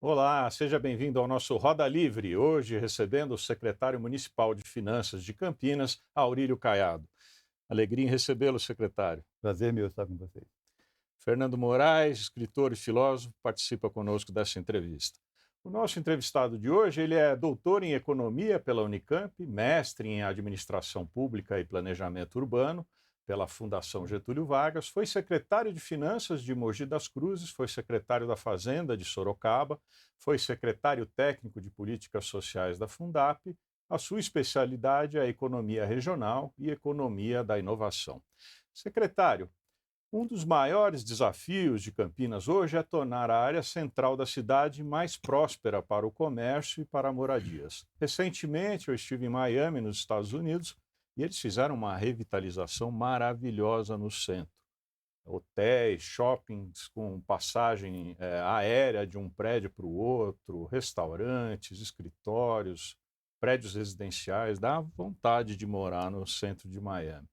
Olá, seja bem-vindo ao nosso Roda Livre. Hoje recebendo o secretário municipal de Finanças de Campinas, Aurílio Caiado. Alegria em recebê-lo, secretário. Prazer meu estar com vocês. Fernando Moraes, escritor e filósofo, participa conosco dessa entrevista. O nosso entrevistado de hoje, ele é doutor em economia pela Unicamp, mestre em administração pública e planejamento urbano pela Fundação Getúlio Vargas, foi secretário de Finanças de Mogi das Cruzes, foi secretário da Fazenda de Sorocaba, foi secretário técnico de políticas sociais da Fundap. A sua especialidade é a economia regional e economia da inovação. Secretário, um dos maiores desafios de Campinas hoje é tornar a área central da cidade mais próspera para o comércio e para moradias. Recentemente, eu estive em Miami, nos Estados Unidos, e eles fizeram uma revitalização maravilhosa no centro. Hotéis, shoppings com passagem aérea de um prédio para o outro, restaurantes, escritórios, prédios residenciais. Dá vontade de morar no centro de Miami.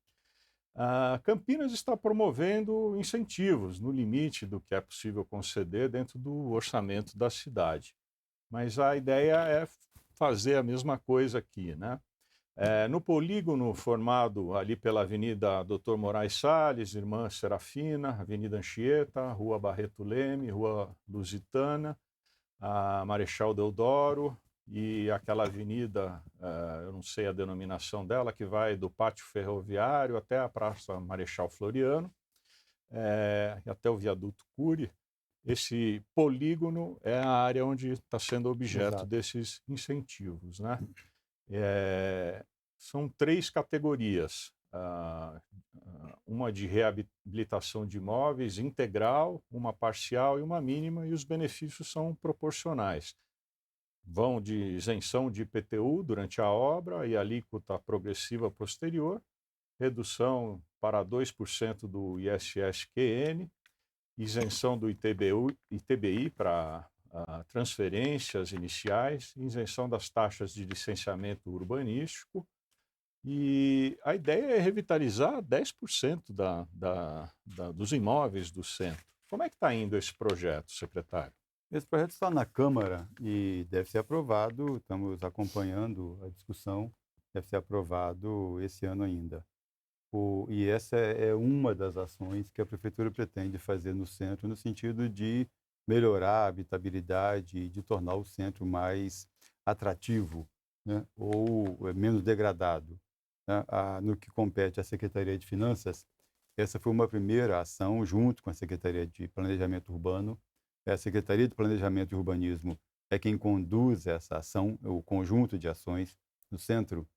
Campinas está promovendo incentivos no limite do que é possível conceder dentro do orçamento da cidade. Mas a ideia é fazer a mesma coisa aqui, né? No polígono formado ali pela Avenida Doutor Moraes Salles, Irmã Serafina, Avenida Anchieta, Rua Barreto Leme, Rua Lusitana, a Marechal Deodoro e aquela avenida, eu não sei a denominação dela, que vai do Pátio Ferroviário até a Praça Marechal Floriano, e até o Viaduto Cury. Esse polígono é a área onde está sendo objeto Exato. desses incentivos, né? São três categorias. Uma de reabilitação de imóveis integral, uma parcial e uma mínima, e os benefícios são proporcionais. Vão de isenção de IPTU durante a obra e alíquota progressiva posterior, redução para 2% do ISS-QN, isenção do ITBI para transferências iniciais, isenção das taxas de licenciamento urbanístico, e a ideia é revitalizar 10% dos imóveis do centro. Como é que está indo esse projeto, secretário? Esse projeto está na Câmara e deve ser aprovado, estamos acompanhando a discussão, deve ser aprovado esse ano ainda. E essa é uma das ações que a Prefeitura pretende fazer no centro, no sentido de melhorar a habitabilidade e de tornar o centro mais atrativo, né, ou menos degradado, né. No que compete à Secretaria de Finanças, essa foi uma primeira ação, junto com a Secretaria de Planejamento Urbano. A Secretaria de Planejamento e Urbanismo é quem conduz essa ação, o conjunto de ações no centro,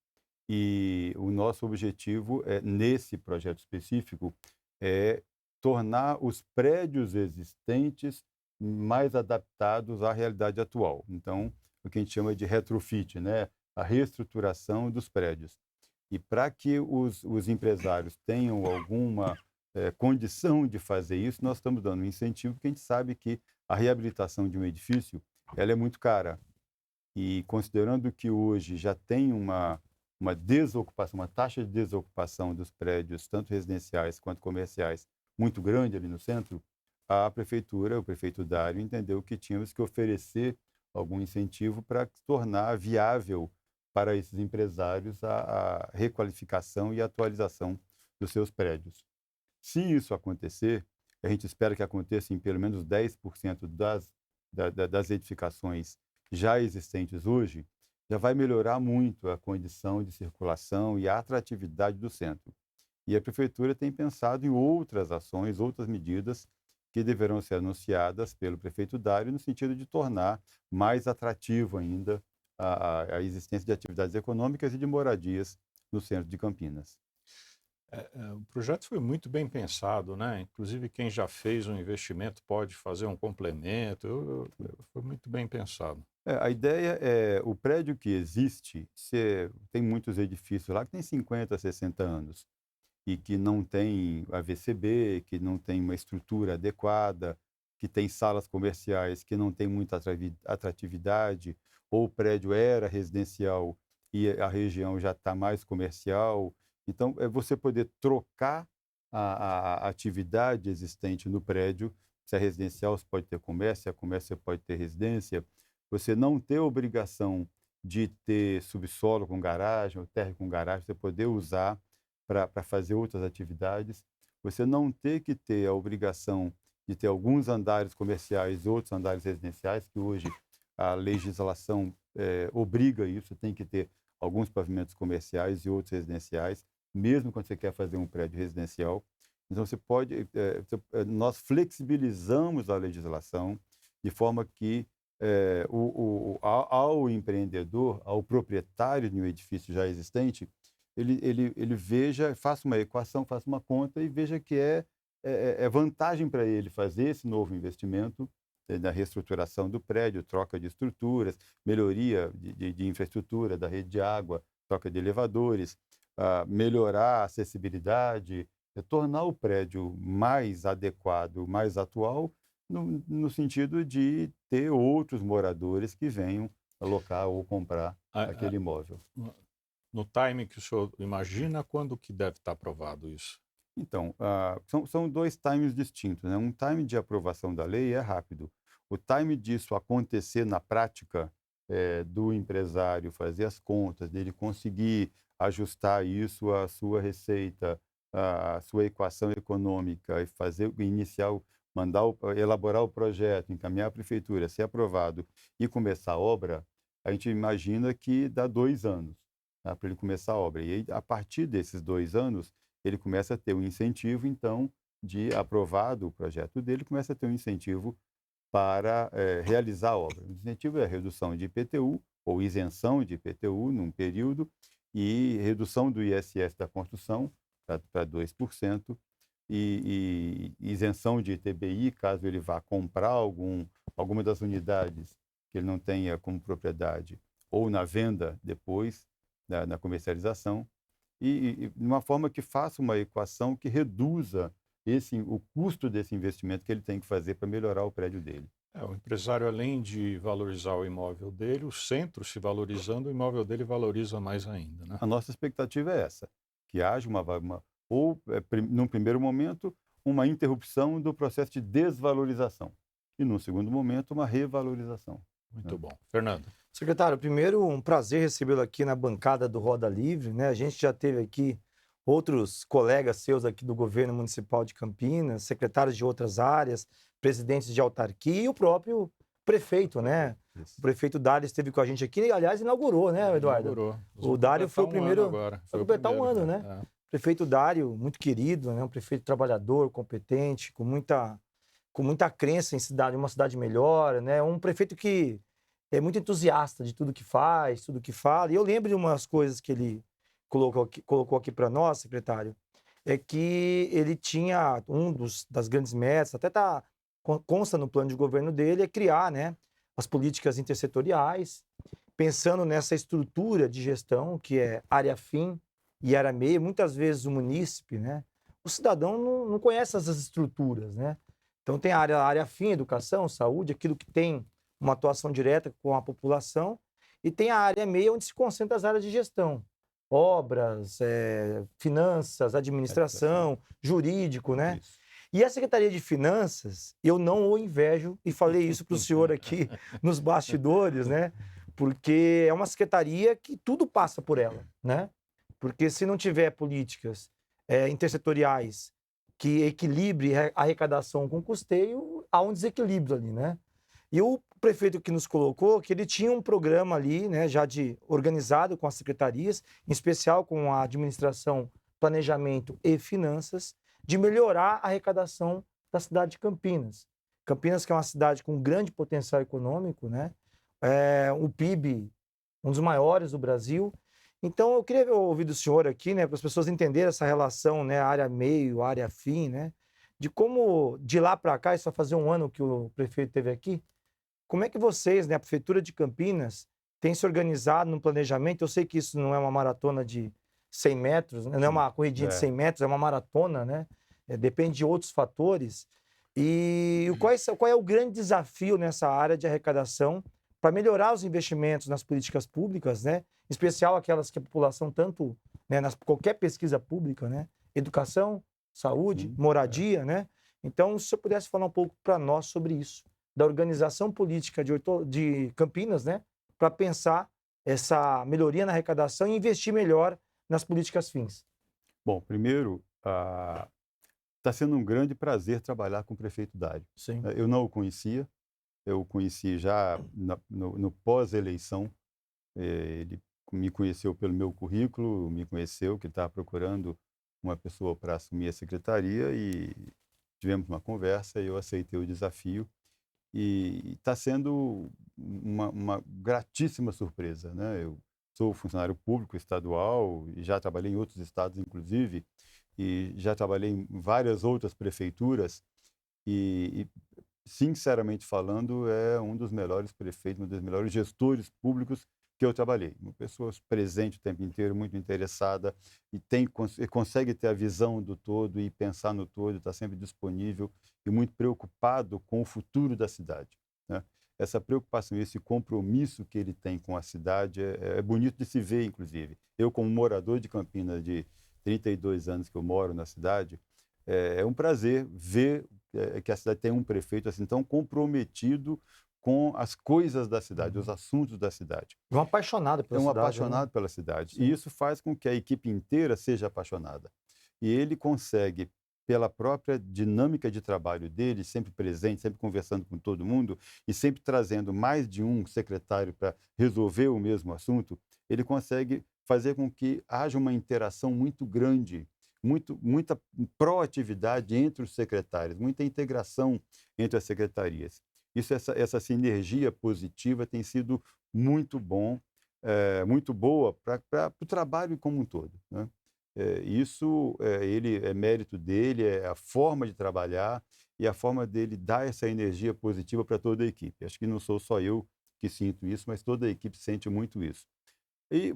e o nosso objetivo nesse projeto específico, é tornar os prédios existentes mais adaptados à realidade atual. Então, o que a gente chama de retrofit, né? A reestruturação dos prédios. E para que os empresários tenham alguma condição de fazer isso, nós estamos dando um incentivo, porque a gente sabe que a reabilitação de um edifício ela é muito cara. E considerando que hoje já tem uma desocupação, uma taxa de desocupação dos prédios, tanto residenciais quanto comerciais, muito grande ali no centro, a prefeitura, o prefeito Dário, entendeu que tínhamos que oferecer algum incentivo para tornar viável para esses empresários a requalificação e atualização dos seus prédios. Se isso acontecer, a gente espera que aconteça em pelo menos 10% das edificações já existentes hoje, já vai melhorar muito a condição de circulação e a atratividade do centro. E a prefeitura tem pensado em outras ações, outras medidas que deverão ser anunciadas pelo prefeito Dário no sentido de tornar mais atrativo ainda a existência de atividades econômicas e de moradias no centro de Campinas. O projeto foi muito bem pensado, né? Inclusive, quem já fez um investimento pode fazer um complemento. Foi muito bem pensado. A ideia é, o prédio que existe, tem muitos edifícios lá que têm 50, 60 anos e que não tem AVCB, que não tem uma estrutura adequada, que tem salas comerciais que não têm muita atratividade, ou o prédio era residencial e a região já está mais comercial. Então, é você poder trocar a atividade existente no prédio Se é residencial, você pode ter comércio, se é comércio, você pode ter residência. Você não ter obrigação de ter subsolo com garagem ou térreo com garagem, você poder usar para fazer outras atividades. Você não ter que ter a obrigação de ter alguns andares comerciais e outros andares residenciais, que hoje a legislação obriga isso, você tem que ter alguns pavimentos comerciais e outros residenciais, mesmo quando você quer fazer um prédio residencial. Então, nós flexibilizamos a legislação de forma que ao empreendedor, ao proprietário de um edifício já existente, ele veja, faça uma equação, faça uma conta e veja que é vantagem para ele fazer esse novo investimento da reestruturação do prédio, troca de estruturas, melhoria de infraestrutura, da rede de água, troca de elevadores, melhorar a acessibilidade, tornar o prédio mais adequado, mais atual, no sentido de ter outros moradores que venham alocar ou comprar aquele imóvel. No timing que o senhor imagina, quando que deve estar aprovado isso? Então, são dois times distintos, né? Um time de aprovação da lei é rápido. O time disso acontecer na prática, do empresário fazer as contas, dele conseguir ajustar isso à sua receita, à sua equação econômica e elaborar o projeto, encaminhar à prefeitura, ser aprovado e começar a obra, a gente imagina que dá 2 anos, tá, para ele começar a obra. E aí, a partir desses 2 anos, ele começa a ter um incentivo, então, de aprovado o projeto dele, começa a ter um incentivo para realizar a obra. O incentivo é a redução de IPTU ou isenção de IPTU num período e redução do ISS da construção para 2% e isenção de ITBI, caso ele vá comprar alguma das unidades que ele não tenha como propriedade ou na venda depois, na comercialização, e de uma forma que faça uma equação que reduza o custo desse investimento que ele tem que fazer para melhorar o prédio dele. O empresário, além de valorizar o imóvel dele, o centro se valorizando, o imóvel dele valoriza mais ainda, né? A nossa expectativa é essa, que haja num primeiro momento, uma interrupção do processo de desvalorização e, num segundo momento, uma revalorização. Muito bom. Fernando. Secretário, primeiro, um prazer recebê-lo aqui na bancada do Roda Livre, né? A gente já teve aqui outros colegas seus aqui do governo municipal de Campinas, secretários de outras áreas, presidentes de autarquia e o próprio prefeito, né? Isso. O prefeito Dário esteve com a gente aqui e, aliás, inaugurou, né, Eduardo? Inaugurou. O Dário foi o primeiro... Agora. Vai completar um ano, né? Prefeito Dário, muito querido, né? Um prefeito trabalhador, competente, com muita crença em uma cidade melhor, né? Um prefeito que é muito entusiasta de tudo que faz, tudo que fala. E eu lembro de umas coisas que ele colocou aqui para nós, secretário, é que ele tinha das grandes metas, até consta no plano de governo dele, é criar, né, as políticas intersetoriais, pensando nessa estrutura de gestão que é área fim e área meia. Muitas vezes o munícipe, né, o cidadão não conhece essas estruturas, né? Então tem a área fim, educação, saúde, aquilo que tem uma atuação direta com a população, e tem a área meia, onde se concentra as áreas de gestão. Obras, finanças, administração, jurídico, né? Isso. E a Secretaria de Finanças, eu não o invejo, e falei isso para o senhor aqui nos bastidores, né? Porque é uma secretaria que tudo passa por ela, né? Porque se não tiver políticas intersetoriais que equilibre a arrecadação com custeio, há um desequilíbrio ali, né? E o prefeito que nos colocou, que ele tinha um programa ali, né, já organizado com as secretarias, em especial com a administração, planejamento e finanças, de melhorar a arrecadação da cidade de Campinas. Campinas, que é uma cidade com grande potencial econômico, né? O PIB, um dos maiores do Brasil. Então, eu queria ouvir do senhor aqui, né, para as pessoas entenderem essa relação, né, área meio, área fim, né, de como, de lá para cá, isso vai fazer um ano que o prefeito esteve aqui, como é que vocês, né, a Prefeitura de Campinas, têm se organizado no planejamento? Eu sei que isso não é uma maratona de 100 metros, não é uma corridinha de 100 metros, é uma maratona, né? Depende de outros fatores. E qual é o grande desafio nessa área de arrecadação para melhorar os investimentos nas políticas públicas, né? Em especial aquelas que a população tanto, né, qualquer pesquisa pública, né? Educação, saúde, moradia, né? Então, se você pudesse falar um pouco para nós sobre isso, da organização política de Campinas, né, para pensar essa melhoria na arrecadação e investir melhor nas políticas fins. Bom, primeiro, está sendo um grande prazer trabalhar com o prefeito Dário. Sim. Eu não o conhecia, eu o conheci já no pós-eleição. Ele me conheceu pelo meu currículo, me conheceu que estava procurando uma pessoa para assumir a secretaria e tivemos uma conversa e eu aceitei o desafio. E está sendo uma gratíssima surpresa, né? Eu sou funcionário público estadual e já trabalhei em outros estados, inclusive, e já trabalhei em várias outras prefeituras e sinceramente falando, é um dos melhores prefeitos, um dos melhores gestores públicos que eu trabalhei. Uma pessoa presente o tempo inteiro, muito interessada e consegue ter a visão do todo e pensar no todo, está sempre disponível e muito preocupado com o futuro da cidade, né? Essa preocupação, esse compromisso que ele tem com a cidade é bonito de se ver, inclusive. Eu, como morador de Campinas, de 32 anos que eu moro na cidade, é um prazer ver que a cidade tem um prefeito assim tão comprometido com as coisas da cidade, os assuntos da cidade. Um apaixonado pela É um cidade, apaixonado né? pela cidade. Sim. E isso faz com que a equipe inteira seja apaixonada. E ele consegue, pela própria dinâmica de trabalho dele, sempre presente, sempre conversando com todo mundo e sempre trazendo mais de um secretário para resolver o mesmo assunto, ele consegue fazer com que haja uma interação muito grande, muita proatividade entre os secretários, muita integração entre as secretarias. Essa sinergia positiva tem sido muito bom, muito boa para o trabalho como um todo, né? Ele é mérito dele, é a forma de trabalhar e a forma dele dar essa energia positiva para toda a equipe. Acho que não sou só eu que sinto isso, mas toda a equipe sente muito isso. E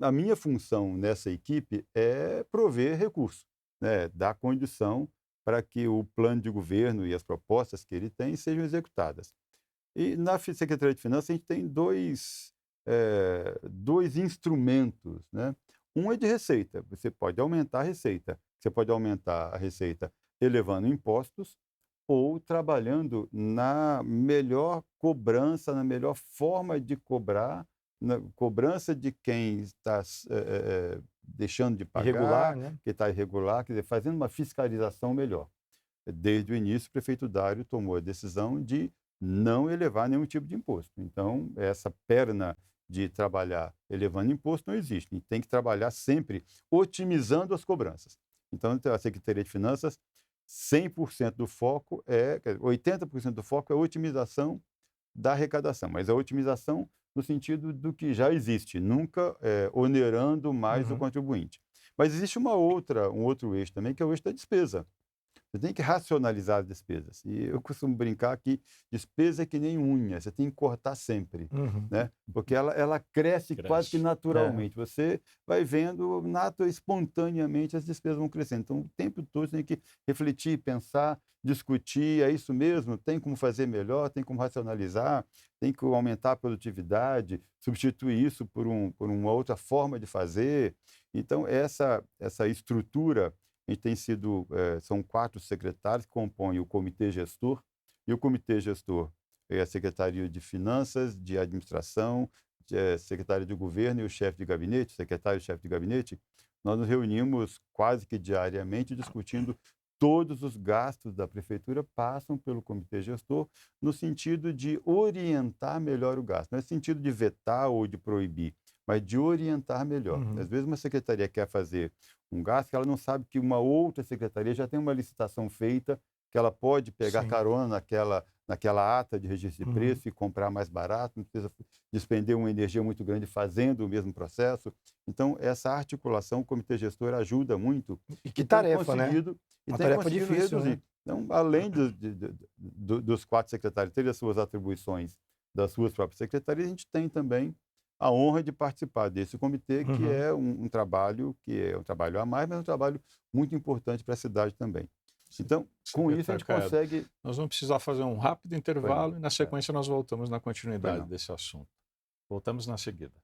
a minha função nessa equipe é prover recurso, né? Dar condição para que o plano de governo e as propostas que ele tem sejam executadas. E na Secretaria de Finanças a gente tem dois instrumentos, né? Um é de receita, você pode aumentar a receita. Você pode aumentar a receita elevando impostos ou trabalhando na melhor cobrança, na melhor forma de cobrar, na cobrança de quem está deixando de Irregular, pagar, né? que está irregular, quer dizer, fazendo uma fiscalização melhor. Desde o início, o prefeito Dário tomou a decisão de não elevar nenhum tipo de imposto. Então, essa perna de trabalhar elevando imposto não existe. E tem que trabalhar sempre otimizando as cobranças. Então, a Secretaria de Finanças, 100% do foco 80% do foco é a otimização da arrecadação, mas a otimização no sentido do que já existe, nunca onerando mais o contribuinte. Mas existe um outro eixo também, que é o eixo da despesa. Você tem que racionalizar as despesas. E eu costumo brincar que despesa é que nem unha, você tem que cortar sempre, né? Porque ela cresce quase que naturalmente. Você vai vendo, espontaneamente, as despesas vão crescendo. Então, o tempo todo você tem que refletir, pensar, discutir, é isso mesmo? Tem como fazer melhor? Tem como racionalizar? Tem que aumentar a produtividade? Substituir isso por uma outra forma de fazer? Então, essa estrutura... A gente tem são 4 secretários que compõem o comitê gestor, e o comitê gestor é a Secretaria de Finanças, de Administração, Secretaria de Governo e o chefe de gabinete, secretário e chefe de gabinete. Nós nos reunimos quase que diariamente discutindo todos os gastos da prefeitura passam pelo comitê gestor no sentido de orientar melhor o gasto, não é no sentido de vetar ou de proibir, mas de orientar melhor. Às vezes uma secretaria quer fazer um gasto que ela não sabe que uma outra secretaria já tem uma licitação feita, que ela pode pegar carona naquela ata de registro de preço e comprar mais barato, não precisa despender uma energia muito grande fazendo o mesmo processo. Então, essa articulação, o comitê gestor ajuda muito. E que tarefa, né? Uma tarefa difícil, reduzir. né? Então, além dos 4 secretários terem as suas atribuições das suas próprias secretarias, a gente tem também a honra de participar desse comitê, que é um trabalho a mais, mas é um trabalho muito importante para a cidade também. Então, com isso a gente consegue... Nós vamos precisar fazer um rápido intervalo e na sequência nós voltamos na continuidade desse assunto. Voltamos na seguida.